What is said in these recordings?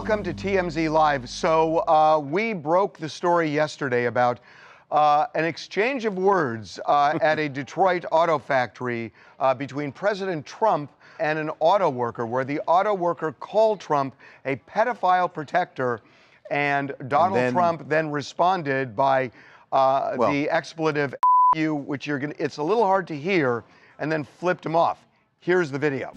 Welcome to TMZ Live. So we broke the story yesterday about an exchange of words at a Detroit auto factory between President Trump and an auto worker, where the auto worker called Trump a pedophile protector, and Donald Trump then responded by the expletive "you," which it's a little hard to hear, and then flipped him off. Here's the video.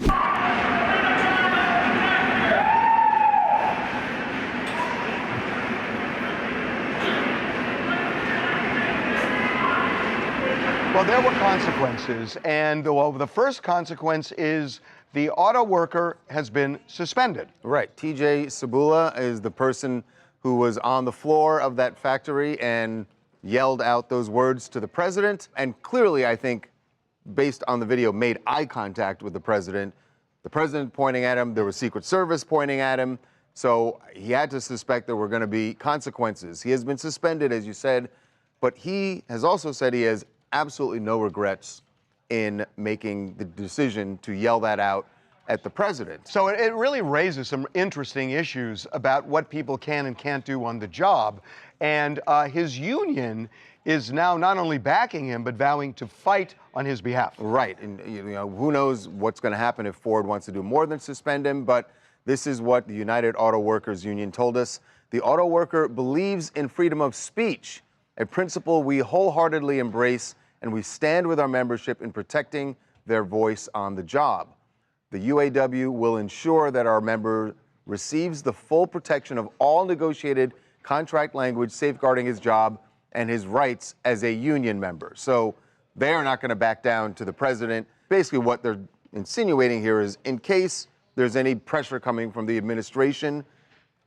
Well, there were consequences, and the first consequence is the auto worker has been suspended. Right. TJ Sabula is the person who was on the floor of that factory and yelled out those words to the president, and clearly, I think, based on the video, made eye contact with the president pointing at him, there was Secret Service pointing at him, so he had to suspect there were going to be consequences. He has been suspended, as you said, but he has also said he has absolutely no regrets in making the decision to yell that out at the president. So it really raises some interesting issues about what people can and can't do on the job. And his union is now not only backing him, but vowing to fight on his behalf. Right. And who knows what's going to happen if Ford wants to do more than suspend him, but this is what the United Auto Workers Union told us. The auto worker believes in freedom of speech, a principle we wholeheartedly embrace, and we stand with our membership in protecting their voice on the job. The UAW will ensure that our member receives the full protection of all negotiated contract language safeguarding his job and his rights as a union member. So they are not going to back down to the president. Basically, what they're insinuating here is, in case there's any pressure coming from the administration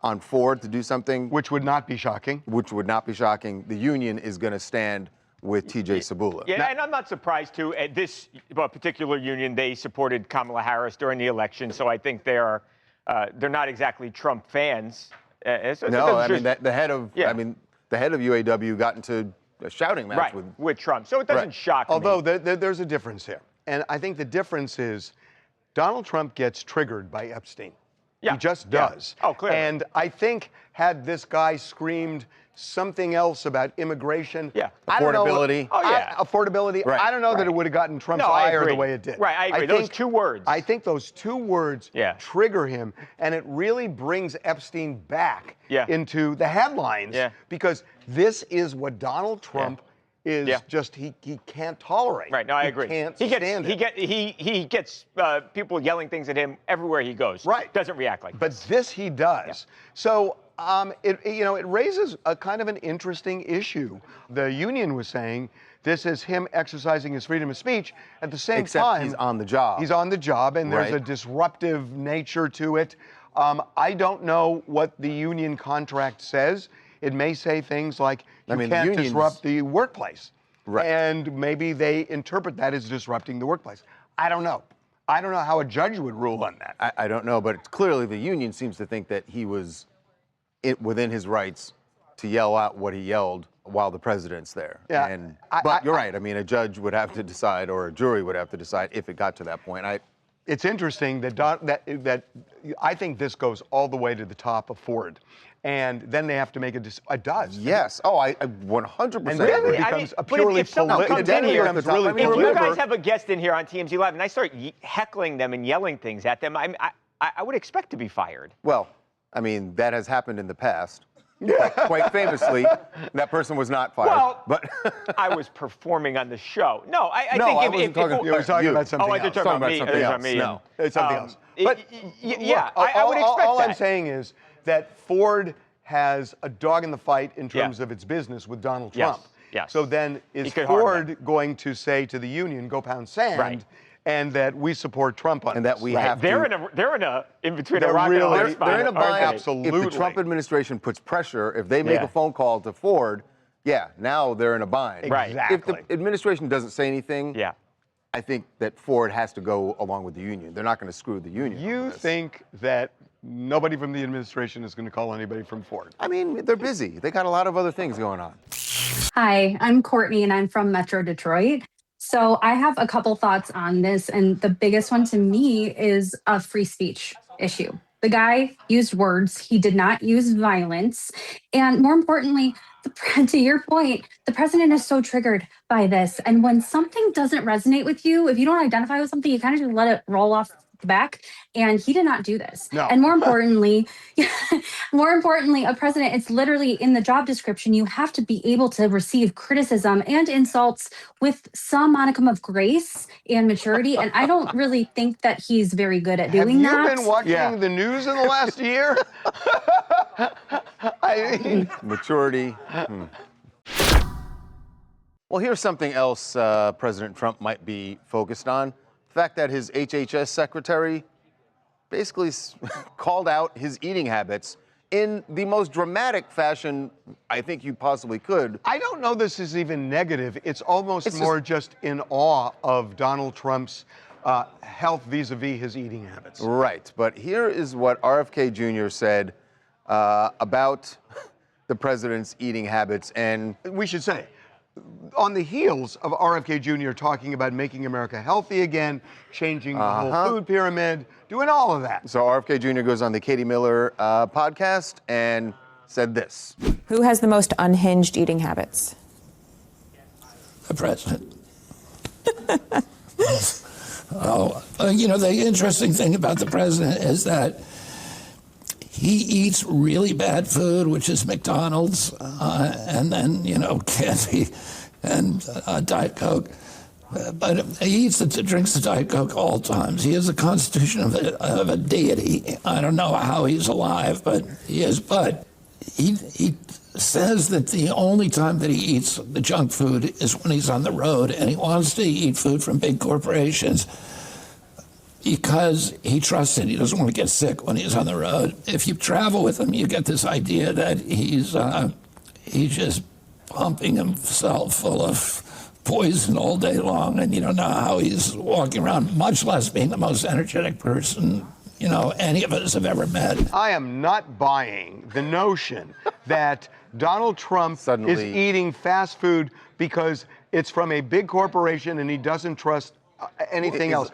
on Ford to do something, which would not be shocking. The union is going to stand with TJ Sabula. Yeah, and I'm not surprised, too. At this particular union, they supported Kamala Harris during the election, so I think they're not exactly Trump fans. No, I mean, the head of UAW got into a shouting match with Trump, so it doesn't shock me. Although there's a difference here, and I think the difference is Donald Trump gets triggered by Epstein. Yeah. He just does. Yeah. Oh, clearly. And I think had this guy screamed something else about immigration, affordability. Affordability. Right. I don't know that it would have gotten Trump's ire the way it did. Right, I agree. Those two words. I think those two words trigger him, and it really brings Epstein back into the headlines because this is what Donald Trump is just he can't tolerate. Right. No, I agree. He can't stand it. He gets people yelling things at him everywhere he goes. Right. Doesn't react like But this he does. Yeah. So it raises a kind of an interesting issue. The union was saying this is him exercising his freedom of speech. At the same time, he's on the job. He's on the job, and there's a disruptive nature to it. I don't know what the union contract says. It may say things like you can't disrupt the workplace. Right. And maybe they interpret that as disrupting the workplace. I don't know. I don't know how a judge would rule on that. I don't know, but clearly the union seems to think that he was within his rights to yell out what he yelled while the president's there. Yeah. But you're right. I mean, a judge would have to decide, or a jury would have to decide if it got to that point. It's interesting that I think this goes all the way to the top of Ford. And then they have to make it does. Yes. Oh, I 100%. And then it becomes a purely political. If you guys have a guest in here on TMZ Live and I start heckling them and yelling things at them, I would expect to be fired. Well, I mean, that has happened in the past. Quite famously, that person was not fired. Well, but I was performing on the show. No, I think I wasn't talking. You were talking about something else. Oh, I did talk about me. No, it's something else. But I would expect all that. I'm saying is that Ford has a dog in the fight in terms of its business with Donald Trump. Yes. So then is Ford going to say to the union, go pound sand, and that we support Trump on and this? that we have they're in between a rock and a hard spot. They're in a bind. Absolutely. If the Trump administration puts pressure, if they make a phone call to Ford, now they're in a bind. Right. Exactly. If the administration doesn't say anything, I think that Ford has to go along with the union. They're not going to screw the union. You think that nobody from the administration is going to call anybody from Ford? I mean, they're busy. They got a lot of other things going on. Hi, I'm Courtney, and I'm from Metro Detroit. So I have a couple thoughts on this, and the biggest one to me is a free speech issue. The guy used words. He did not use violence. And more importantly, to your point, the president is so triggered by this. And when something doesn't resonate with you, if you don't identify with something, you kind of just let it roll off the back. And he did not do this. No. And more importantly, a president, it's literally in the job description. You have to be able to receive criticism and insults with some modicum of grace and maturity. And I don't really think that he's very good at doing that. Have you been watching the news in the last year? Maturity. Well, here's something else President Trump might be focused on. The fact that his HHS secretary basically called out his eating habits in the most dramatic fashion I think you possibly could. I don't know this is even negative. It's almost more just in awe of Donald Trump's health vis-a-vis his eating habits. Right, but here is what RFK Jr. said about the president's eating habits. And we should say, on the heels of RFK Jr. talking about making America healthy again, changing the whole food pyramid, doing all of that. So RFK Jr. goes on the Katie Miller podcast and said this. Who has the most unhinged eating habits? The president. The interesting thing about the president is that he eats really bad food, which is McDonald's, and then, candy and Diet Coke. But he drinks the Diet Coke all times. He has a constitution of a deity. I don't know how he's alive, but he is. But he says that the only time that he eats the junk food is when he's on the road, and he wants to eat food from big corporations because he trusts it. He doesn't want to get sick when he's on the road. If you travel with him, you get this idea that he's just pumping himself full of poison all day long, and you don't know how he's walking around, much less being the most energetic person any of us have ever met. I am not buying the notion that Donald Trump is eating fast food because it's from a big corporation and he doesn't trust anything else.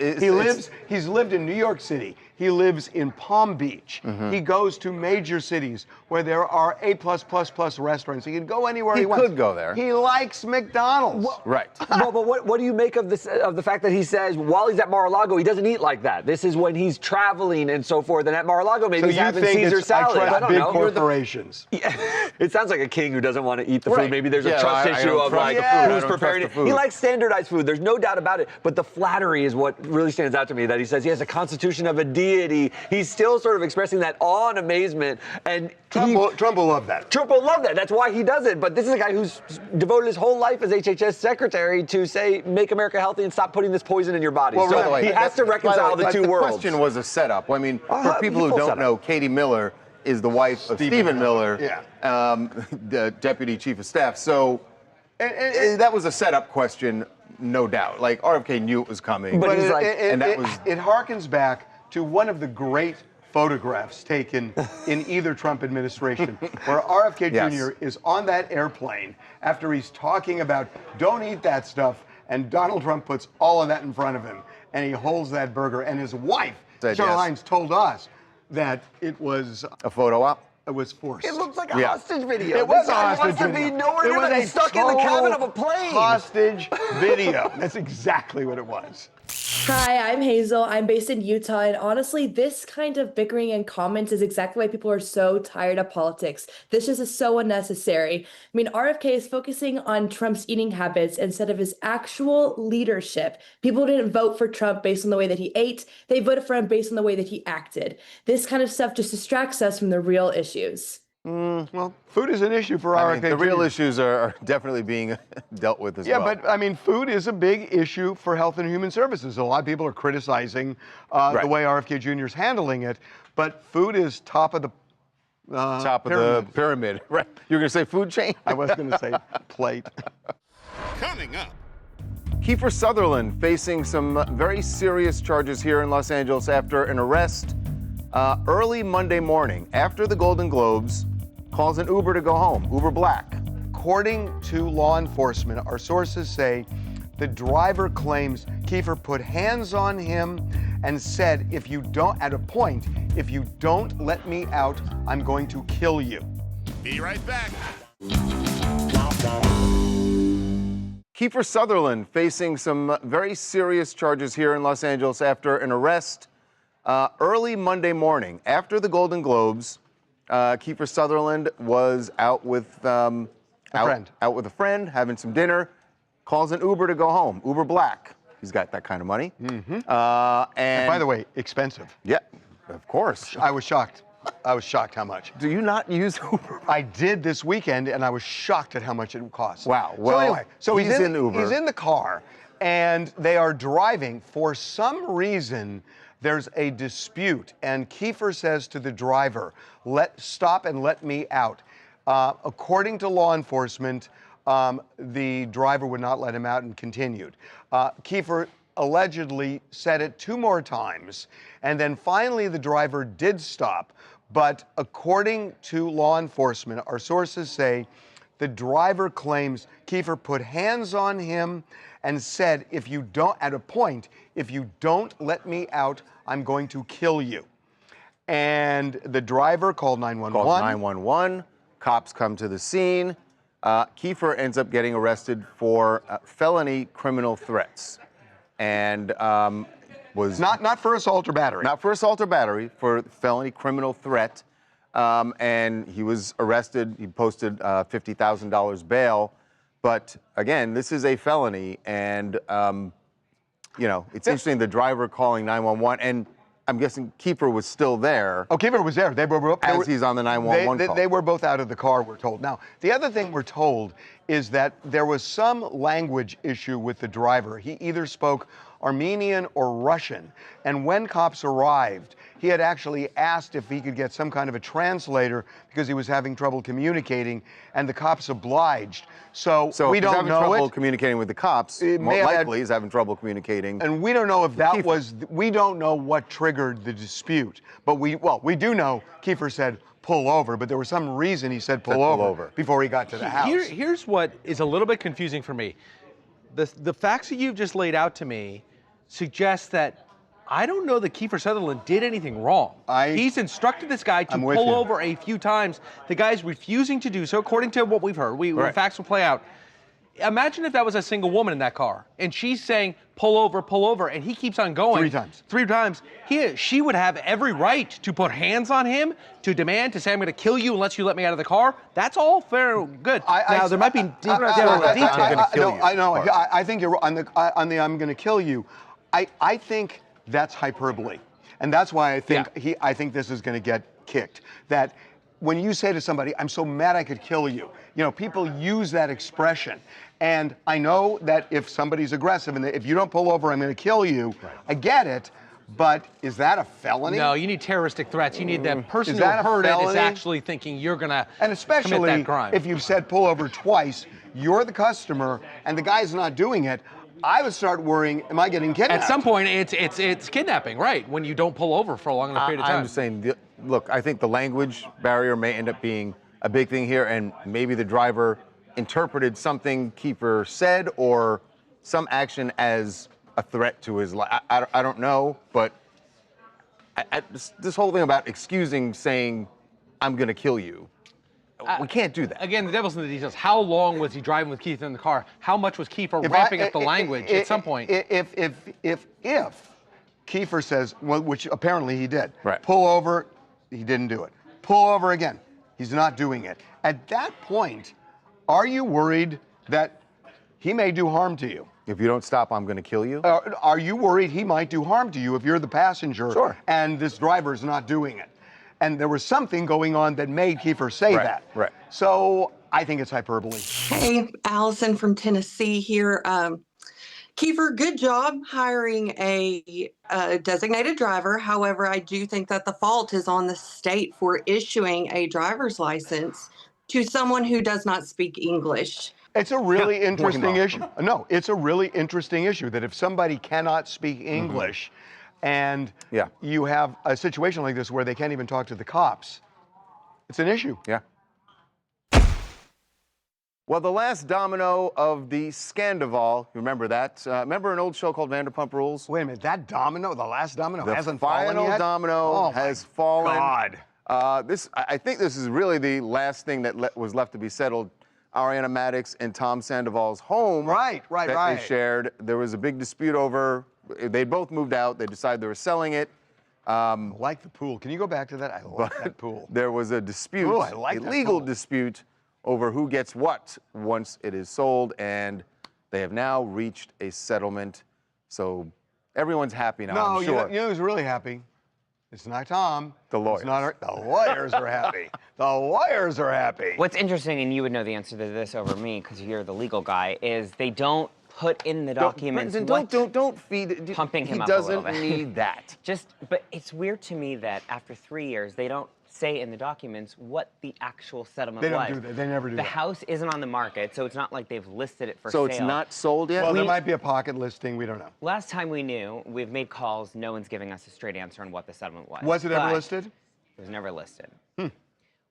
He's lived in New York City. He lives in Palm Beach. He goes to major cities where there are A+++ restaurants. He can go anywhere he wants. He could go there. He likes McDonald's. Well, right. Well, but what do you make of this? Of the fact that he says while he's at Mar-a-Lago, he doesn't eat like that. This is when he's traveling and so forth. And at Mar-a-lago, maybe he's having Caesar salad. I trust don't big know. corporations. It sounds like a king who doesn't want to eat the food. Right. Maybe there's a trust issue of like who's preparing it. He likes standardized food. There's no doubt about it. But the flattery is what really stands out to me. That he says he has a constitution of a deity. He's still sort of expressing that awe and amazement. And Trump will love that. Trump will love that. That's why he does it. But this is a guy who's devoted his whole life as HHS secretary to say, make America healthy and stop putting this poison in your body. Well, so he has to reconcile the two worlds. The question was a setup. I mean, for people who don't know, Katie Miller is the wife of Stephen Miller, the deputy chief of staff. So and that was a setup question, no doubt. Like, RFK knew it was coming. But it harkens back to one of the great photographs taken in either Trump administration, where RFK Jr. is on that airplane after he's talking about don't eat that stuff, and Donald Trump puts all of that in front of him, and he holds that burger, and his wife, Cheryl Hines, told us that it was a photo op. It was forced. It looks like a hostage video. It was a hostage video. Wants to be nowhere near than stuck in the cabin of a plane. Hostage video. That's exactly what it was. Hi, I'm Hazel. I'm based in Utah, and honestly, this kind of bickering and comments is exactly why people are so tired of politics. This just is so unnecessary. I mean, RFK is focusing on Trump's eating habits instead of his actual leadership. People didn't vote for Trump based on the way that he ate. They voted for him based on the way that he acted. This kind of stuff just distracts us from the real issues. Well, food is an issue for RFK. The real issues are definitely being dealt with as well. Yeah, but I mean, food is a big issue for Health and Human Services. A lot of people are criticizing the way RFK Jr. is handling it, but food is top of the pyramid. Right? You're going to say food chain? I was going to say plate. Coming up. Kiefer Sutherland facing some very serious charges here in Los Angeles after an arrest early Monday morning after the Golden Globes. Calls an Uber to go home, Uber Black. According to law enforcement, our sources say the driver claims Kiefer put hands on him and said, if you don't let me out, I'm going to kill you. Be right back. Kiefer Sutherland facing some very serious charges here in Los Angeles after an arrest early Monday morning. After the Golden Globes, Kiefer Sutherland was out with a friend, having some dinner, calls an Uber to go home. Uber Black. He's got that kind of money. Mm-hmm. And by the way, expensive. Yeah, of course. I was shocked. I was shocked how much. Do you not use Uber? I did this weekend, and I was shocked at how much it cost. Wow. Well, so anyway, he's in Uber. He's in the car, and they are driving. For some reason, there's a dispute, and Kiefer says to the driver, stop and let me out. According to law enforcement, the driver would not let him out and continued. Kiefer allegedly said it 2 more times, and then finally the driver did stop. But according to law enforcement, our sources say the driver claims Kiefer put hands on him and said, if you don't let me out, I'm going to kill you. And the driver called 911. Calls 911. Cops come to the scene. Kiefer ends up getting arrested for felony criminal threats. And was not for assault or battery. Not for assault or battery, for felony criminal threat. And he was arrested. He posted $50,000 bail. But again, this is a felony. And, it's interesting, the driver calling 911. And I'm guessing Kiefer was still there. Oh, Kiefer was there. He's on the 911 call. They were both out of the car, we're told. Now, the other thing we're told is that there was some language issue with the driver. He either spoke Armenian or Russian. And when cops arrived, he had actually asked if he could get some kind of a translator because he was having trouble communicating, and the cops obliged. So we don't know it. He's having trouble communicating with the cops. More likely he's having trouble communicating. And we don't know if that we don't know what triggered the dispute. But we do know Kiefer said, pull over, but there was some reason he said pull over before he got to the house. Here's what is a little bit confusing for me. The facts that you've just laid out to me suggest that I don't know that Kiefer Sutherland did anything wrong. He's instructed this guy to pull over a few times. The guy's refusing to do so, according to what we've heard. The facts will play out. Imagine if that was a single woman in that car, and she's saying, pull over, and he keeps on going. 3 times. 3 times. She would have every right to put hands on him, to demand, to say, I'm going to kill you unless you let me out of the car. That's all fair and good. Now, there might be details. I know. I think you're on the I'm going to kill you. I think that's hyperbole. And that's why I think I think this is going to get kicked. That when you say to somebody, I'm so mad I could kill you, people use that expression. And I know that if somebody's aggressive and if you don't pull over, I'm going to kill you. Right. I get it. But is that a felony? No, you need terroristic threats. You need the person who heard it is actually thinking you're going to commit that crime. If you've said pull over twice, you're the customer, and the guy's not doing it, I would start worrying, am I getting kidnapped? At some point, it's kidnapping, right, when you don't pull over for a long enough period of time. I'm just saying, look, I think the language barrier may end up being a big thing here, and maybe the driver interpreted something Kiefer said or some action as a threat to his life. I don't know, but this whole thing about excusing saying, I'm going to kill you, we can't do that. Again, the devil's in the details. How long was he driving with Kiefer in the car? How much was Kiefer ramping up the language at some point? If Kiefer says, well, which apparently he did, pull over, he didn't do it. Pull over again, he's not doing it. At that point, are you worried that he may do harm to you? If you don't stop, I'm going to kill you? Are you worried he might do harm to you if you're the passenger and this driver's not doing it? And there was something going on that made Kiefer say that. Right. So I think it's hyperbole. Hey, Allison from Tennessee here. Kiefer, good job hiring a designated driver. However, I do think that the fault is on the state for issuing a driver's license to someone who does not speak English. It's a really interesting issue. No, it's a really interesting issue that if somebody cannot speak English and you have a situation like this where they can't even talk to the cops, it's an issue. Yeah. Well, the last domino of the Scandival, remember that? Remember an old show called Vanderpump Rules? Wait a minute, that domino, the last domino hasn't The fallen final yet? domino has fallen. God. I think this is really the last thing that was left to be settled. Ariana Madix and Tom Sandoval's home Right. they shared. There was a big dispute over, they both moved out. They decided they were selling it. I like the pool. Can you go back to that? I like that pool. There was a dispute, Ooh, I like that legal pool. dispute over who gets what once it is sold, and they have now reached a settlement. So everyone's happy now, I'm sure. You know who's really happy? It's not Tom. The lawyers. The lawyers are happy. The lawyers are happy. What's interesting, and you would know the answer to this over me because you're the legal guy, is they don't put in the documents don't feed pumping him up He a little doesn't bit. need that. But it's weird to me that after 3 years, they don't say in the documents what the actual settlement was. They don't do that. They never do The that. house isn't on the market, so it's not like they've listed it for So sale. it's not sold yet? Well, there might be a pocket listing. We don't know. Last time we knew, we've made calls. No one's giving us a straight answer on what the settlement was. Was it ever But listed? It was never listed.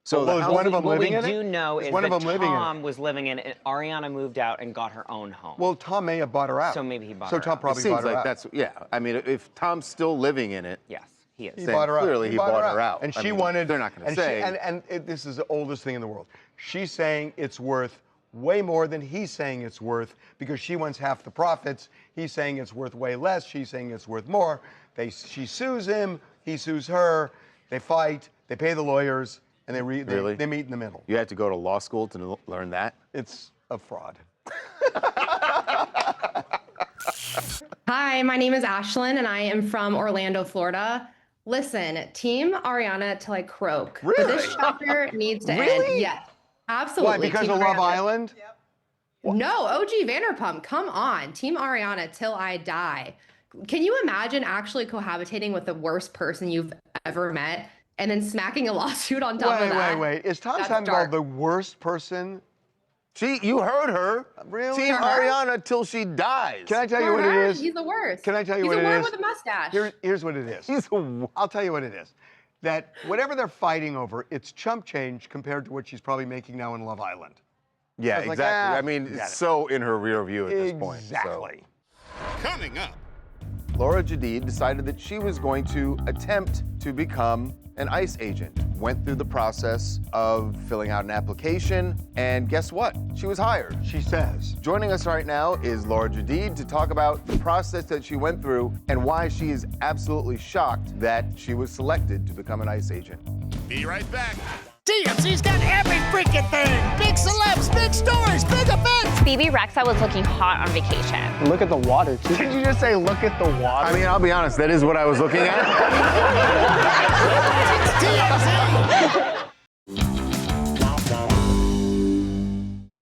So Well, is one of them What living we in it? do know Is is one that of them living in it? Tom was living in it, and Ariana moved out and got her own home. Well, Tom may have bought her out. So maybe he bought So her Tom out. probably It seems bought her like out. that's, yeah. I mean, if Tom's still living in it, Yes, he is. He then bought her out. clearly he bought her out. And I she mean, wanted. they're not gonna and say. This is the oldest thing in the world. She's saying it's worth way more than he's saying it's worth because she wants half the profits. He's saying it's worth way less. She's saying it's worth more. She sues him. He sues her. They fight. They pay the lawyers, and they meet in the middle. You had to go to law school to learn that? It's a fraud. Hi, my name is Ashlyn, and I am from Orlando, Florida. Listen, Team Ariana till I croak. Really? But this chapter needs to Really? end. Yes, absolutely. Why? Because Team of Love Ariana. Island? No, OG Vanderpump, come on. Team Ariana till I die. Can you imagine actually cohabitating with the worst person you've ever met and then smacking a lawsuit on top of that? Wait. Is Tom That's Sandoval dark. the worst person? You heard her. Really? Team Her? Ariana till she dies. Can I tell you For what her, it is? He's the worst. Can I tell you He's what a it word is? with a mustache. Here's what it is. I'll tell you what it is. That whatever they're fighting over, it's chump change compared to what she's probably making now in Love Island. Yeah, I was like, exactly. ah, I mean, forget it's it. so in her rear view at this point. so. Exactly. Coming up. Laura Jadid decided that she was going to attempt to become an ICE agent. Went through the process of filling out an application, and guess what? She was hired. She says. Joining us right now is Laura Jadid to talk about the process that she went through and why she is absolutely shocked that she was selected to become an ICE agent. Be right back. TMZ's got every freaking thing. Big celebs, big stories, big events. BB Rexa was looking hot on vacation. Look at the water, too. Did you just say, look at the water? I mean, I'll be honest, that is what I was looking at.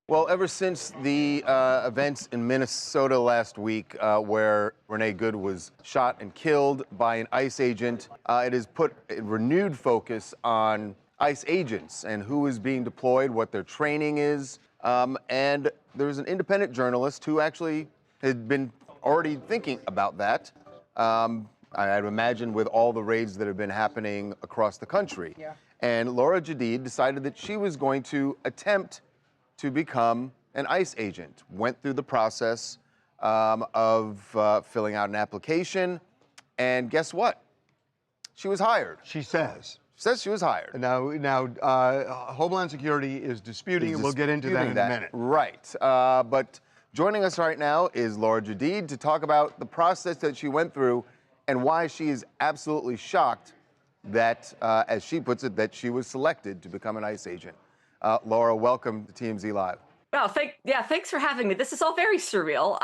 Well, ever since the events in Minnesota last week where Renee Good was shot and killed by an ICE agent, it has put a renewed focus on ICE agents and who is being deployed, what their training is. And there's an independent journalist who actually had been already thinking about that. I'd imagine with all the raids that have been happening across the country. Yeah. And Laura Jadid decided that she was going to attempt to become an ICE agent. Went through the process of filling out an application, and guess what? She was hired. She says. Says she was hired. Now, Homeland Security is disputing, and we'll get into that in a minute. Right. But joining us right now is Laura Jadid to talk about the process that she went through and why she is absolutely shocked that, as she puts it, that she was selected to become an ICE agent. Laura, welcome to TMZ Live. Well, thanks for having me. This is all very surreal.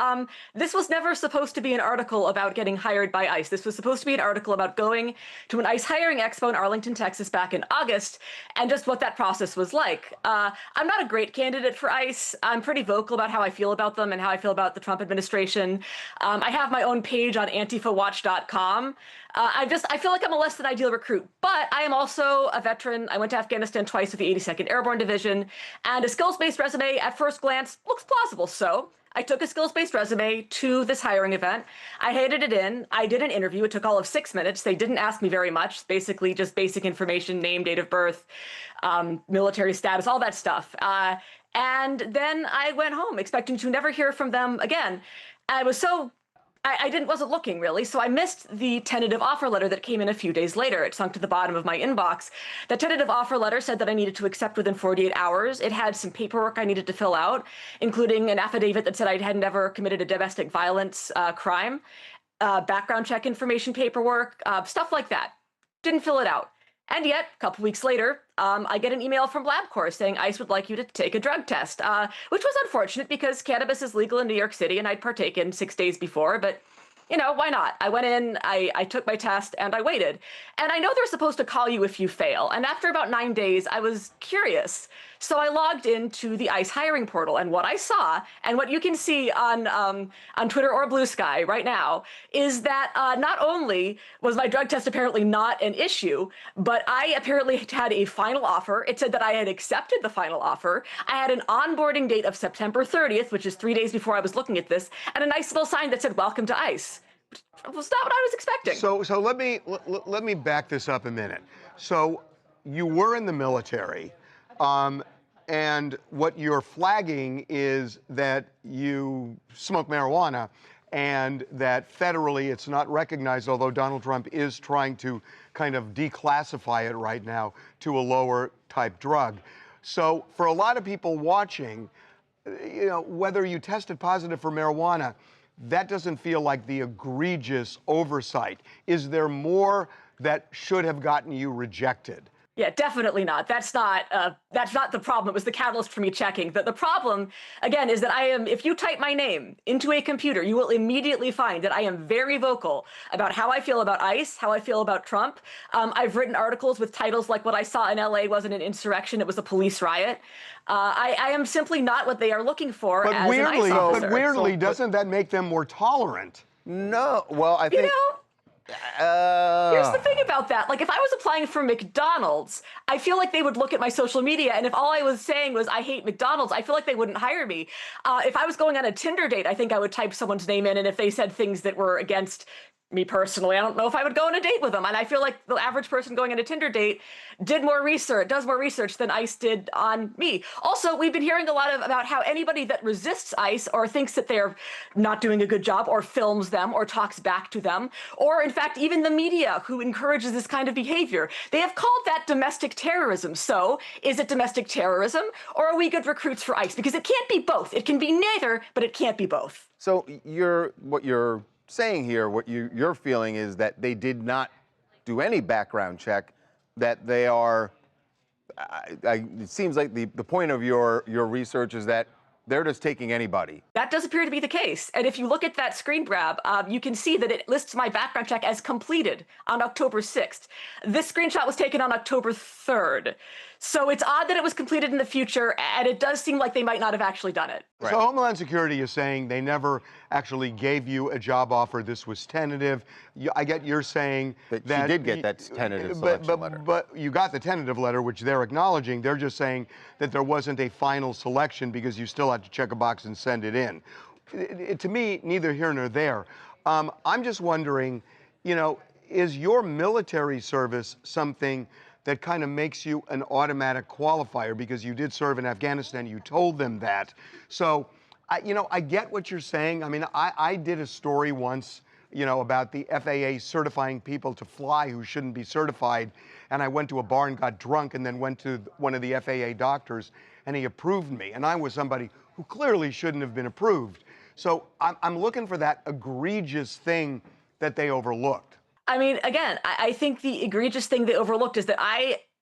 This was never supposed to be an article about getting hired by ICE. This was supposed to be an article about going to an ICE hiring expo in Arlington, Texas back in August and just what that process was like. I'm not a great candidate for ICE. I'm pretty vocal about how I feel about them and how I feel about the Trump administration. I have my own page on antifawatch.com. I feel like I'm a less than ideal recruit, but I am also a veteran. I went to Afghanistan twice with the 82nd Airborne Division, and a skills-based resume at first glance looks plausible. So I took a skills-based resume to this hiring event. I handed it in. I did an interview. It took all of 6 minutes. They didn't ask me very much, basically just basic information, name, date of birth, military status, all that stuff. And then I went home expecting to never hear from them again. I was so wasn't looking really, so I missed the tentative offer letter that came in a few days later. It sunk to the bottom of my inbox. The tentative offer letter said that I needed to accept within 48 hours. It had some paperwork I needed to fill out, including an affidavit that said I had never committed a domestic violence crime, background check information paperwork, stuff like that. Didn't fill it out. And yet, a couple weeks later, I get an email from LabCorp saying ICE would like you to take a drug test, which was unfortunate because cannabis is legal in New York City and I'd partaken 6 days before, but you know, why not? I went in, I took my test, and I waited. And I know they're supposed to call you if you fail. And after about 9 days, I was curious. So I logged into the ICE hiring portal, and what I saw, and what you can see on Twitter or Blue Sky right now, is that not only was my drug test apparently not an issue, but I apparently had a final offer. It said that I had accepted the final offer. I had an onboarding date of September 30th, which is 3 days before I was looking at this, and a nice little sign that said, "Welcome to ICE." It was not what I was expecting. So let me back this up a minute. So you were in the military, and what you're flagging is that you smoke marijuana, and that federally it's not recognized, although Donald Trump is trying to kind of declassify it right now to a lower type drug. So for a lot of people watching, you know, whether you tested positive for marijuana, that doesn't feel like the egregious oversight. Is there more that should have gotten you rejected? Yeah, definitely not. That's not the problem. It was the catalyst for me checking. The problem, again, is that if you type my name into a computer, you will immediately find that I am very vocal about how I feel about ICE, how I feel about Trump. I've written articles with titles like "What I Saw in LA Wasn't an Insurrection, It Was a Police Riot." I am simply not what they are looking for as an ICE officer. But weirdly, doesn't that make them more tolerant? No. Well, I think... You know, here's the thing about that. Like, if I was applying for McDonald's, I feel like they would look at my social media, and if all I was saying was I hate McDonald's, I feel like they wouldn't hire me. If I was going on a Tinder date, I think I would type someone's name in, and if they said things that were against me personally, I don't know if I would go on a date with them. And I feel like the average person going on a Tinder date does more research than ICE did on me. Also, we've been hearing a lot about how anybody that resists ICE or thinks that they're not doing a good job or films them or talks back to them, or in fact, even the media who encourages this kind of behavior, they have called that domestic terrorism. So is it domestic terrorism, or are we good recruits for ICE? Because it can't be both. It can be neither, but it can't be both. So what you're saying here, what you're feeling is that they did not do any background check, that they are, it seems like the point of your research is that they're just taking anybody. That does appear to be the case. And if you look at that screen grab, you can see that it lists my background check as completed on October 6th. This screenshot was taken on October 3rd. So it's odd that it was completed in the future, and it does seem like they might not have actually done it. Right. So Homeland Security is saying they never actually gave you a job offer. This was tentative. I get you're saying that you did get that tentative selection letter. But you got the tentative letter, which they're acknowledging. They're just saying that there wasn't a final selection because you still had to check a box and send it in. To me, neither here nor there. I'm just wondering, you know, is your military service something that kind of makes you an automatic qualifier because you did serve in Afghanistan, you told them that. So, I get what you're saying. I mean, I did a story once, you know, about the FAA certifying people to fly who shouldn't be certified. And I went to a bar and got drunk and then went to one of the FAA doctors and he approved me. And I was somebody who clearly shouldn't have been approved. So I'm looking for that egregious thing that they overlooked. I mean, again, I think the egregious thing they overlooked is that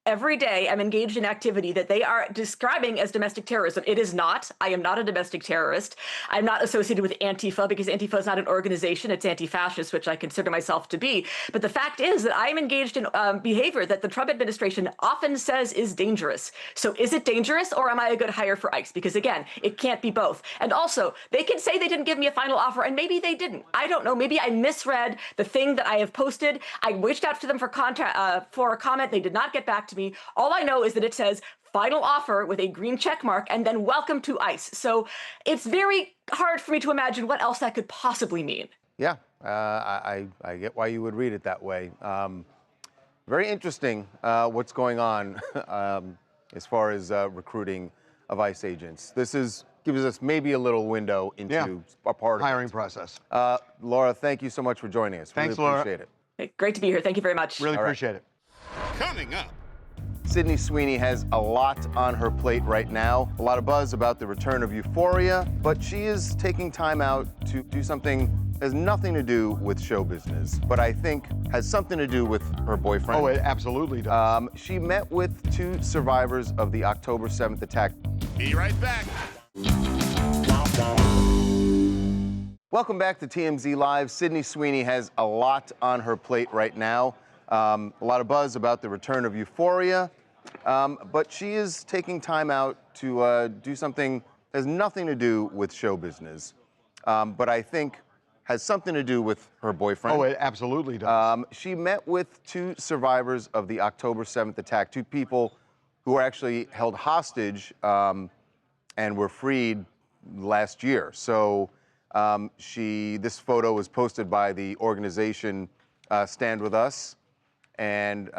every day I'm engaged in activity that they are describing as domestic terrorism. It is not. I am not a domestic terrorist. I'm not associated with Antifa because Antifa is not an organization. It's anti-fascist, which I consider myself to be. But the fact is that I'm engaged in behavior that the Trump administration often says is dangerous. So is it dangerous, or am I a good hire for ICE? Because again, it can't be both. And also, they can say they didn't give me a final offer, and maybe they didn't. I don't know. Maybe I misread the thing that I have posted. I reached out to them for a comment. They did not get back to me. All I know is that it says final offer with a green check mark and then welcome to ICE. So it's very hard for me to imagine what else that could possibly mean. Yeah, I get why you would read it that way. Very interesting what's going on as far as recruiting of ICE agents. This gives us maybe a little window into a part of hiring process. Laura, thank you so much for joining us. Thanks, really Laura. appreciate it. Hey, great to be here. Thank you very much. Really appreciate it. Coming up. Sydney Sweeney has a lot on her plate right now. A lot of buzz about the return of Euphoria, but she is taking time out to do something that has nothing to do with show business, but I think has something to do with her boyfriend. Oh, it absolutely does. She met with 2 survivors of the October 7th attack. Be right back. Welcome back to TMZ Live. Sydney Sweeney has a lot on her plate right now. A lot of buzz about the return of Euphoria, but she is taking time out to do something that has nothing to do with show business, but I think has something to do with her boyfriend. Oh, it absolutely does. She met with 2 survivors of the October 7th attack, 2 people who were actually held hostage and were freed last year. So this photo was posted by the organization Stand With Us. And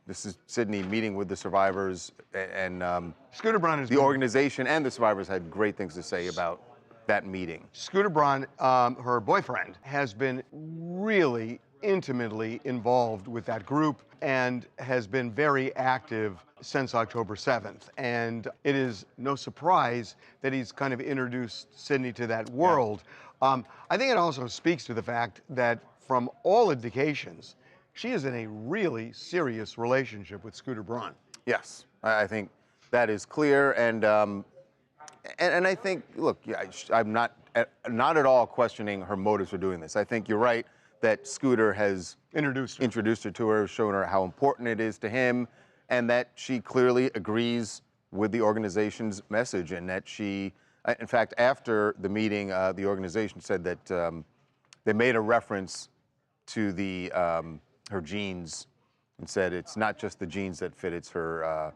this is Sydney meeting with the survivors, and Scooter Braun is the organization and the survivors had great things to say about that meeting. Scooter Braun, her boyfriend, has been really intimately involved with that group and has been very active since October 7th. And it is no surprise that he's kind of introduced Sydney to that world. I think it also speaks to the fact that from all indications, she is in a really serious relationship with Scooter Braun. Yes, I think that is clear, and I think, look, I'm not at all questioning her motives for doing this. I think you're right that Scooter has introduced her to her, shown her how important it is to him, and that she clearly agrees with the organization's message, and that she, in fact, after the meeting, the organization said that they made a reference to her jeans and said it's not just the jeans that fit, it's her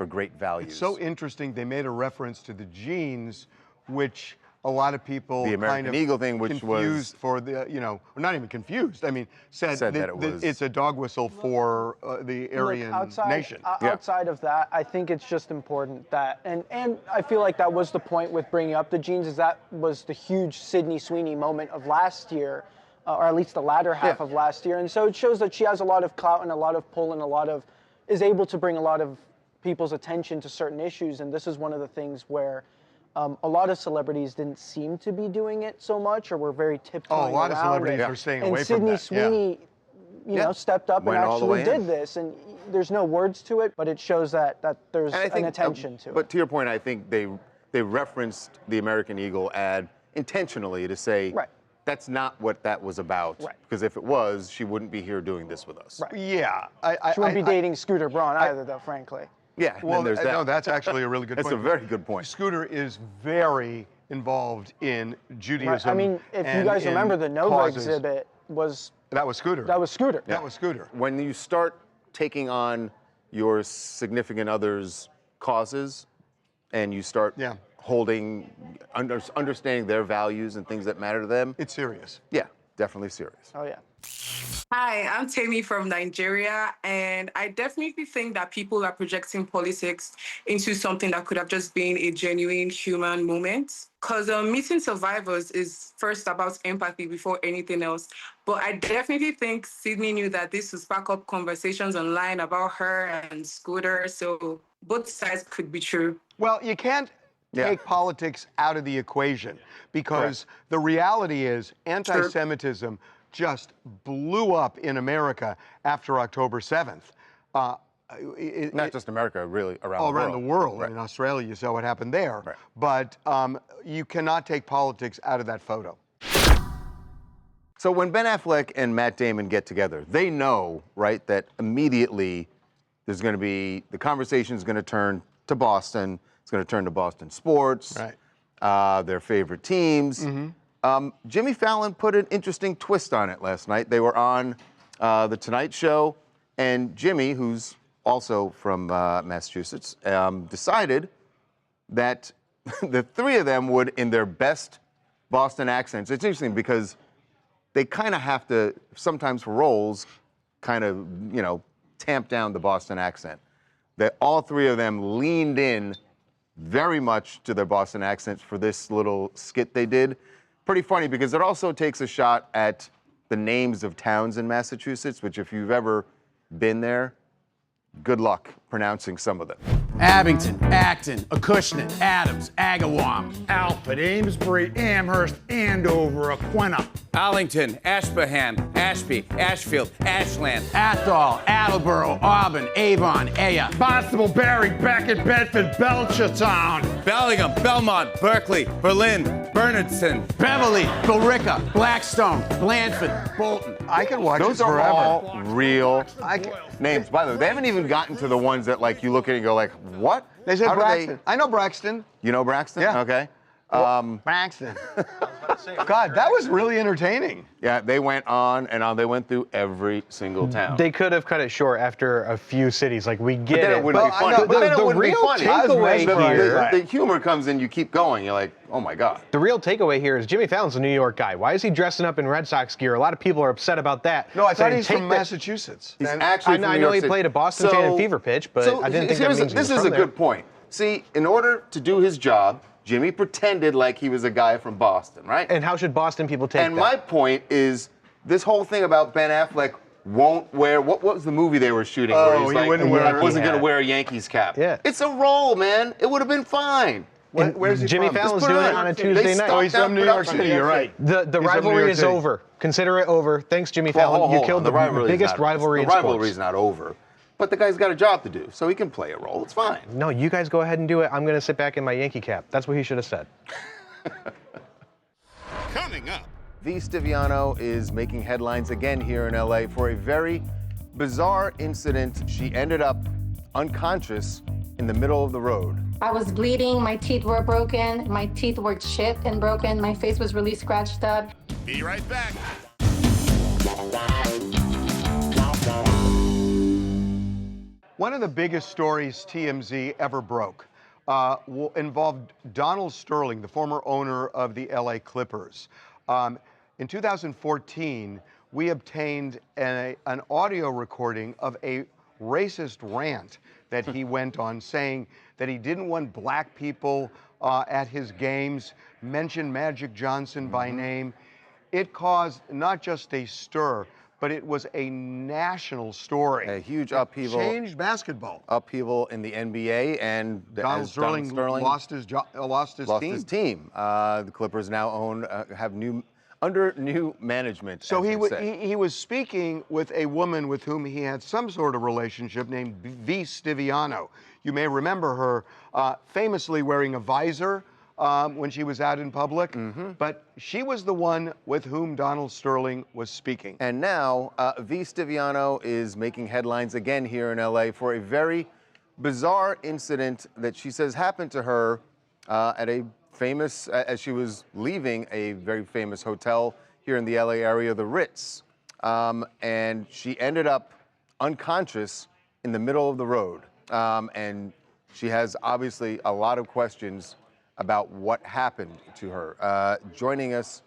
great values. It's so interesting. They made a reference to the jeans, which a lot of people the American kind of Eagle thing, which confused was for the, or not even confused. I mean, said that it was it's a dog whistle for the Aryan nation. Outside of that, I think it's just important that, and I feel like that was the point with bringing up the jeans, is that was the huge Sydney Sweeney moment of last year. Or at least the latter half of last year. And so it shows that she has a lot of clout and a lot of pull and is able to bring a lot of people's attention to certain issues. And this is one of the things where a lot of celebrities didn't seem to be doing it so much, or were very tiptoeing around. A lot of celebrities are staying away from that. that. Sydney Sweeney, stepped up and actually did this. And there's no words to it, but it shows that there's an attention to it. But to your point, I think they referenced the American Eagle ad intentionally to say, that's not what that was about. Right. Because if it was, she wouldn't be here doing this with us. Right. Yeah. She wouldn't be dating Scooter Braun either, though, frankly. Yeah. Well, there's that. No, that's actually a really good point. That's a very good point. Scooter is very involved in Judaism. Right. I mean, if you guys remember, the Nova exhibit was... That was Scooter. That was Scooter. Yeah. That was Scooter. When you start taking on your significant other's causes and you start understanding their values and things that matter to them. It's serious. Yeah, definitely serious. Oh, yeah. Hi, I'm Tammy from Nigeria, and I definitely think that people are projecting politics into something that could have just been a genuine human moment. Because meeting survivors is first about empathy before anything else. But I definitely think Sydney knew that this would spark up conversations online about her and Scooter, so both sides could be true. Well, you can't take politics out of the equation, because the reality is anti-Semitism just blew up in America after October 7th. Not just America, really, around the world. Around the world. In Australia, you saw what happened there. But you cannot take politics out of that photo. So when Ben Affleck and Matt Damon get together, they know, right, that immediately there's going to be, the conversation is going to turn to Boston. It's going to turn to Boston sports, their favorite teams. Jimmy Fallon put an interesting twist on it last night. They were on The Tonight Show, and Jimmy, who's also from Massachusetts, decided that the three of them would, in their best Boston accents. It's interesting because they kind of have to, sometimes for roles, kind of, tamp down the Boston accent. That all three of them leaned in very much to their Boston accents for this little skit they did. Pretty funny because it also takes a shot at the names of towns in Massachusetts, which if you've ever been there, good luck pronouncing some of them. Abington, Acton, Acushnet, Adams, Agawam, Alfred, Amesbury, Amherst, Andover, Aquina, Arlington, Ashburnham, Ashby, Ashfield, Ashland, Athol, Attleboro, Auburn, Avon, Aya, Barnstable, Barry, Beckett, Bedford, Belchertown, Bellingham, Belmont, Berkeley, Berlin, Bernardson, Beverly, Billerica, Blackstone, Blandford, Bolton. I can watch Those it are forever. all real names. By the way, they haven't even gotten to the ones that like you look at it and go like, what? They said How do Braxton. I know Braxton. You know Braxton? Yeah. Okay. Braxton. God, that was really entertaining. Yeah, they went on and on. They went through every single town. They could have cut it short after a few cities. Like, we get But then it. it wouldn't be funny. But then it wouldn't be funny. The humor comes in, you keep going. You're like, oh my God. The real takeaway here is Jimmy Fallon's a New York guy. Why is he dressing up in Red Sox gear? A lot of people are upset about that. No, I thought Saying, he's "Take from the-" Massachusetts. He's actually from I New know York he City. played a Boston fan in Fever Pitch, but I didn't think that means he was this from is a there. good point. See, in order to do his job, Jimmy pretended like he was a guy from Boston, right? And how should Boston people take And that? my point is, this whole thing about Ben Affleck won't wear, what was the movie they were shooting? Oh, where he's he like, wouldn't wear a wasn't hat. going to wear a Yankees cap. Yeah. It's a role, man. It would have been fine. Where's he Jimmy from? Fallon's Just put doing it it on. on a They Tuesday stopped night. Oh, he's from New York production. City. You're right. The He's from New rivalry York is City. over. Consider it over. Thanks, Jimmy Well, Fallon. You hold killed on. the rivalry's biggest not- rivalry in The rivalry's sports. not over. But the guy's got a job to do, so he can play a role. It's fine. No, you guys go ahead and do it. I'm going to sit back in my Yankee cap. That's what he should have said. Coming up. V. Stiviano is making headlines again here in LA for a very bizarre incident. She ended up unconscious in the middle of the road. I was bleeding, my teeth were broken, my teeth were chipped and broken, my face was really scratched up. Be right back. One of the biggest stories TMZ ever broke involved Donald Sterling, the former owner of the LA Clippers. In 2014, we obtained an audio recording of a racist rant that he went on, saying that he didn't want black people at his games, mentioned Magic Johnson by name. It caused not just a stir, but it was a national story. A huge upheaval. Changed basketball. Upheaval in the NBA, and Donald Sterling lost his team. His team. The Clippers now have under new management. So as he was speaking with a woman with whom he had some sort of relationship named V. Stiviano. You may remember her famously wearing a visor when she was out in public, but she was the one with whom Donald Sterling was speaking. And now V. Stiviano is making headlines again here in LA for a very bizarre incident that she says happened to her at a famous, as she was leaving a very famous hotel here in the LA area, the Ritz. And she ended up unconscious in the middle of the road. And she has obviously a lot of questions about what happened to her. Joining us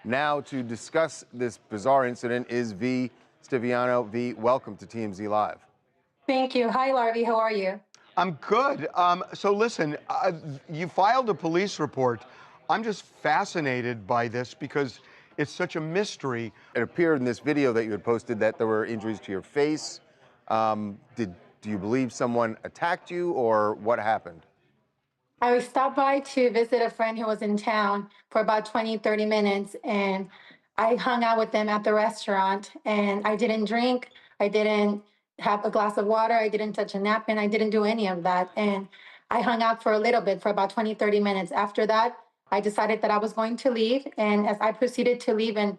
now to discuss this bizarre incident is V. Stiviano. V, welcome to TMZ Live. Thank you. Hi, Larvi. How are you? I'm good. So listen, you filed a police report. I'm just fascinated by this because it's such a mystery. It appeared in this video that you had posted that there were injuries to your face. Do you believe someone attacked you, or what happened? I stopped by to visit a friend who was in town for about 20, 30 minutes, and I hung out with them at the restaurant, and I didn't drink. I didn't have a glass of water. I didn't touch a napkin. I didn't do any of that. And I hung out for a little bit, for about 20, 30 minutes. After that, I decided that I was going to leave. And as I proceeded to leave and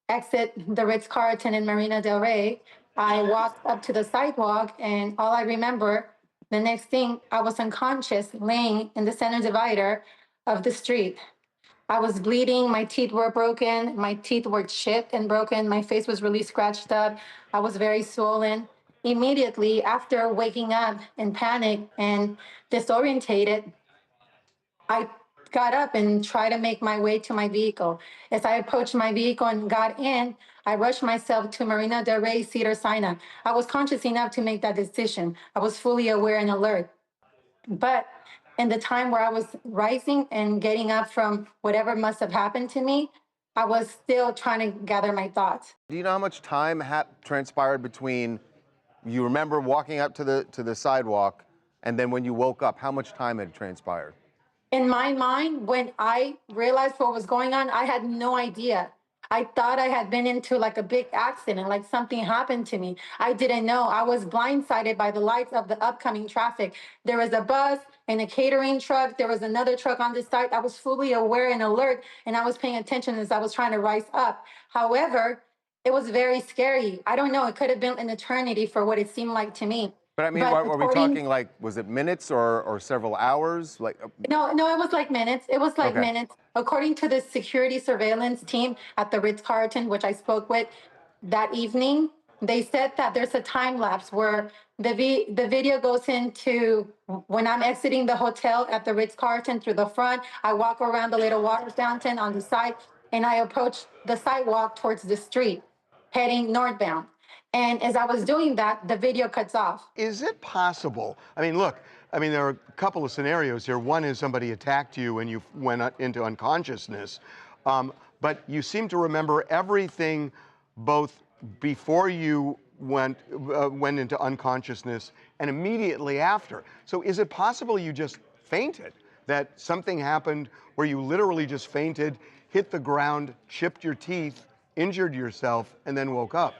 exit the Ritz-Carlton in Marina Del Rey, I walked up to the sidewalk, and all I remember, the next thing, I was unconscious, laying in the center divider of the street. I was bleeding, my teeth were broken, my teeth were chipped and broken, my face was really scratched up, I was very swollen. Immediately after waking up in panic and disorientated, I got up and tried to make my way to my vehicle. As I approached my vehicle and got in, I rushed myself to Marina Del Rey, Cedars-Sinai. I was conscious enough to make that decision. I was fully aware and alert. But in the time where I was rising and getting up from whatever must have happened to me, I was still trying to gather my thoughts. Do you know how much time transpired between you remember walking up to the sidewalk and then when you woke up? How much time had transpired? In my mind, when I realized what was going on, I had no idea. I thought I had been into like a big accident, like something happened to me. I didn't know. I was blindsided by the lights of the upcoming traffic. There was a bus and a catering truck. There was another truck on the side. I was fully aware and alert, and I was paying attention as I was trying to rise up. However, it was very scary. I don't know. It could have been an eternity for what it seemed like to me. But I mean, are we talking like, was it minutes or several hours? Like No, it was like minutes. It was like Okay. minutes. According to the security surveillance team at the Ritz-Carlton, which I spoke with that evening, they said that there's a time lapse where the video goes into when I'm exiting the hotel at the Ritz-Carlton through the front. I walk around the little water fountain on the side, and I approach the sidewalk towards the street, heading northbound. And as I was doing that, the video cuts off. Is it possible? I mean, look, there are a couple of scenarios here. One is somebody attacked you and you went into unconsciousness. But you seem to remember everything both before you went into unconsciousness and immediately after. So is it possible you just fainted? That something happened where you literally just fainted, hit the ground, chipped your teeth, injured yourself, and then woke up?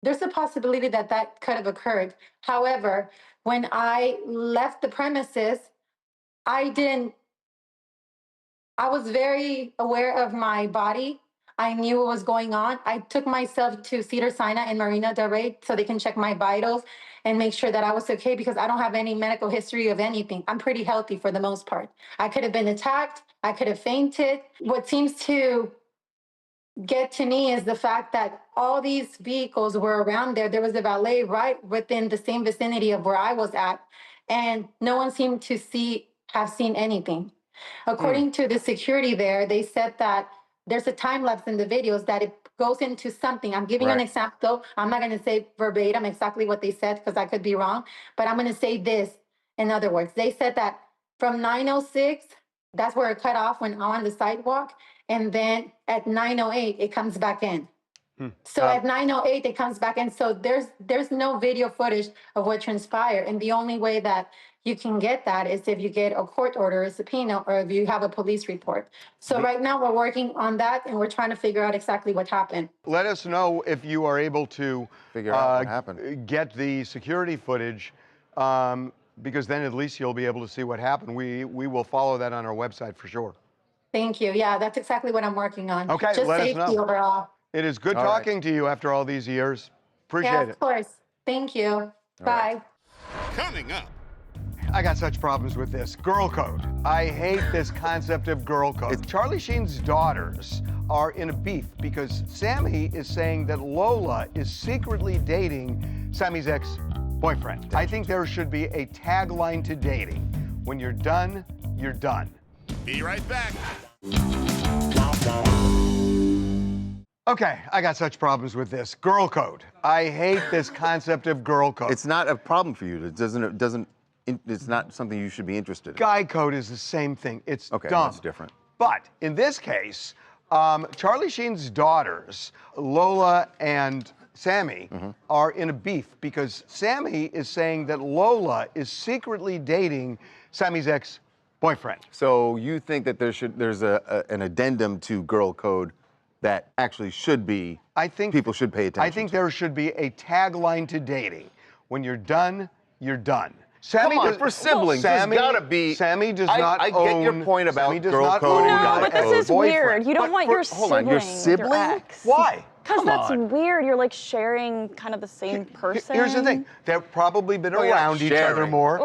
There's a possibility that that could have occurred. However, when I left the premises, I was very aware of my body. I knew what was going on. I took myself to Cedars-Sinai and Marina Del Rey so they can check my vitals and make sure that I was okay, because I don't have any medical history of anything. I'm pretty healthy for the most part. I could have been attacked. I could have fainted. What seems to get to me is the fact that all these vehicles were around there. There was a valet right within the same vicinity of where I was at, and no one seemed to have seen anything. According to the security there, they said that there's a time lapse in the videos that it goes into something. I'm giving you an example. I'm not going to say verbatim exactly what they said because I could be wrong, but I'm going to say this. In other words, they said that from 9:06, that's where it cut off when on the sidewalk. And then at 9:08, it comes back in. So at 9:08, it comes back in. So there's no video footage of what transpired. And the only way that you can get that is if you get a court order, a subpoena, or if you have a police report. So right now we're working on that, and we're trying to figure out exactly what happened. Let us know if you are able to figure out what happened. Get the security footage, because then at least you'll be able to see what happened. We will follow that on our website for sure. Thank you. Yeah, that's exactly what I'm working on. Okay, Just let us safety know. overall. It is good talking to you after all these years. Appreciate Yeah, it. of course. Thank you. Bye. Coming up. I got such problems with this. Girl code. I hate this concept of girl code. Charlie Sheen's daughters are in a beef because Sammy is saying that Lola is secretly dating Sammy's ex-boyfriend. I think there should be a tagline to dating. When you're done, you're done. Be right back. Okay, I got such problems with this. Girl code. I hate this concept of girl code. It's not a problem for you. It's not something you should be interested in. Guy code is the same thing. It's Okay, dumb. that's different. But in this case, Charlie Sheen's daughters, Lola and Sammy, are in a beef because Sammy is saying that Lola is secretly dating Sammy's ex-boyfriend. So you think that there's an addendum to girl code that actually should be, people should pay attention I think there should be a tagline to dating. When you're done, you're done. Sammy for siblings, there's gotta be. Sammy does not I own. get your point about Sammy does girl not code. own No, but this is weird. You don't want your Hold on, your sibling, sibling? ex. Why? Because that's weird. You're like sharing kind of the same person. Here's the thing. They've probably been Oh, yeah, around each other sharing. more,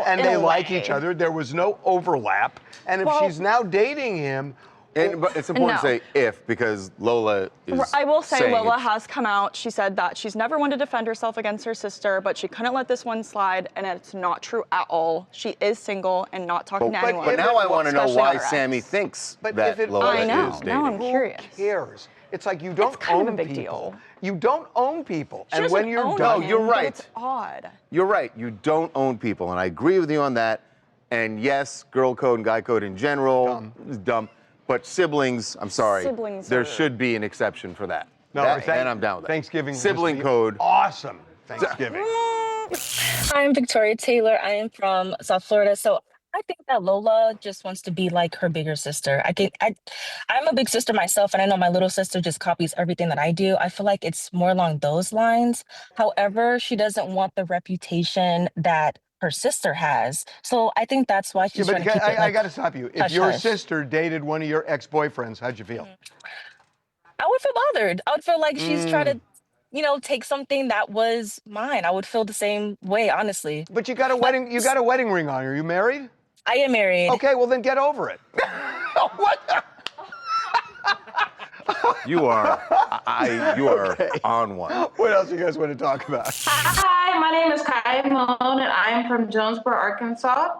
and in they a like way. each other. There was no overlap. And if she's now dating him, but it's important to say if, because Lola is I will say saying Lola it. has come out. She said that she's never one to defend herself against her sister, but she couldn't let this one slide, and it's not true at all. She is single and not talking to anyone. But now I want to know especially why her ex. Sammy thinks But that if it Lola I know. is dating. Now I'm curious. who cares? It's like you don't It's kind own of a big people. deal. You don't own people. She And when doesn't you're own done, him, you're but right. It's odd. You're right. You don't own people, and I agree with you on that. And yes, girl code and guy code in general is dumb. But siblings, I'm sorry, there should be an exception for that. No, and I'm down with that. Thanksgiving Sibling code. Awesome Thanksgiving. I'm Victoria Taylor. I am from South Florida. So I think that Lola just wants to be like her bigger sister. I'm a big sister myself, and I know my little sister just copies everything that I do. I feel like it's more along those lines. However, she doesn't want the reputation that her sister has. So I think that's why she's trying to keep it I got to stop you. If hush, your hush. sister dated one of your ex-boyfriends, how'd you feel? I would feel bothered. I would feel like she's trying to, take something that was mine. I would feel the same way, honestly. But you got a wedding. You got a wedding ring on. Are you married? I am married. Okay, well then get over it. What? You are on one. What else you guys want to talk about? Hi, my name is Kai Malone, and I am from Jonesboro, Arkansas.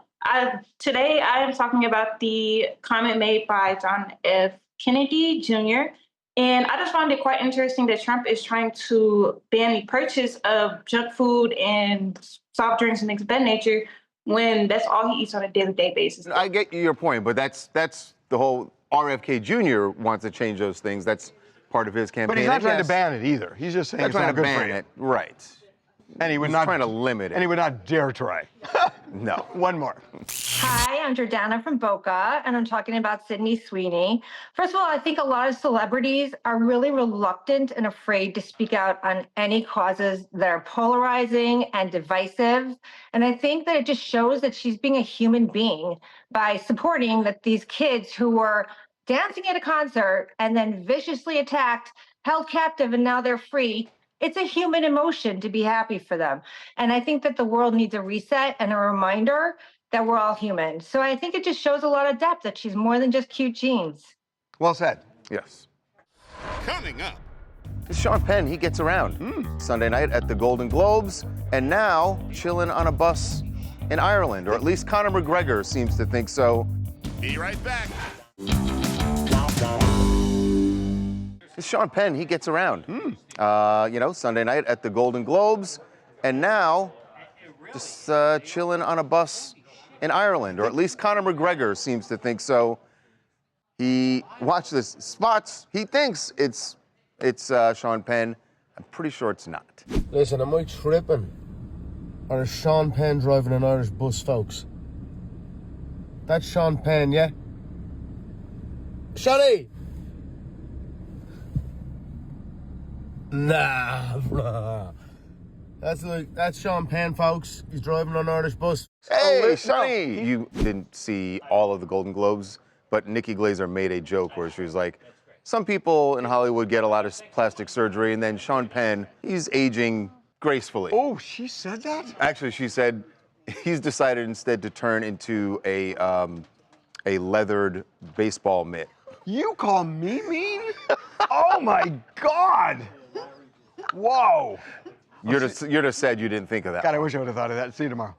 Today I am talking about the comment made by John F. Kennedy Jr., and I just found it quite interesting that Trump is trying to ban the purchase of junk food and soft drinks and things of that nature when that's all he eats on a day-to-day basis. I get your point, but that's the whole RFK Jr. wants to change those things. That's part of his campaign. But he's not trying to ban it either. He's just saying Not it's trying not to good for ban you. it, right? And he would He's not trying to limit it. And he would not dare try. No. One more. Hi, I'm Jordana from Boca, and I'm talking about Sydney Sweeney. First of all, I think a lot of celebrities are really reluctant and afraid to speak out on any causes that are polarizing and divisive. And I think that it just shows that she's being a human being by supporting that these kids who were dancing at a concert and then viciously attacked, held captive, and now they're free. It's a human emotion to be happy for them. And I think that the world needs a reset and a reminder that we're all human. So I think it just shows a lot of depth that she's more than just cute jeans. Well said. Yes. Coming up. Sean Penn, he gets around. Sunday night at the Golden Globes, and now chilling on a bus in Ireland, or at least Conor McGregor seems to think so. Be right back. Sean Penn, he gets around. Sunday night at the Golden Globes, and now just chilling on a bus in Ireland, or at least Conor McGregor seems to think so. Watch this, spots, he thinks it's Sean Penn. I'm pretty sure it's not. Listen, am I tripping? Or is Sean Penn driving an Irish bus, folks? That's Sean Penn, yeah? Shawty! Nah, bro. That's Sean Penn, folks. He's driving an Irish bus. Hey, Sonny! You didn't see all of the Golden Globes, but Nikki Glaser made a joke where she was like, some people in Hollywood get a lot of plastic surgery, and then Sean Penn, he's aging gracefully. Oh, she said that? Actually, she said he's decided instead to turn into a leathered baseball mitt. You call me mean? Oh my God! Whoa! You're just sad you didn't think of that. God, I wish I would have thought of that. See you tomorrow.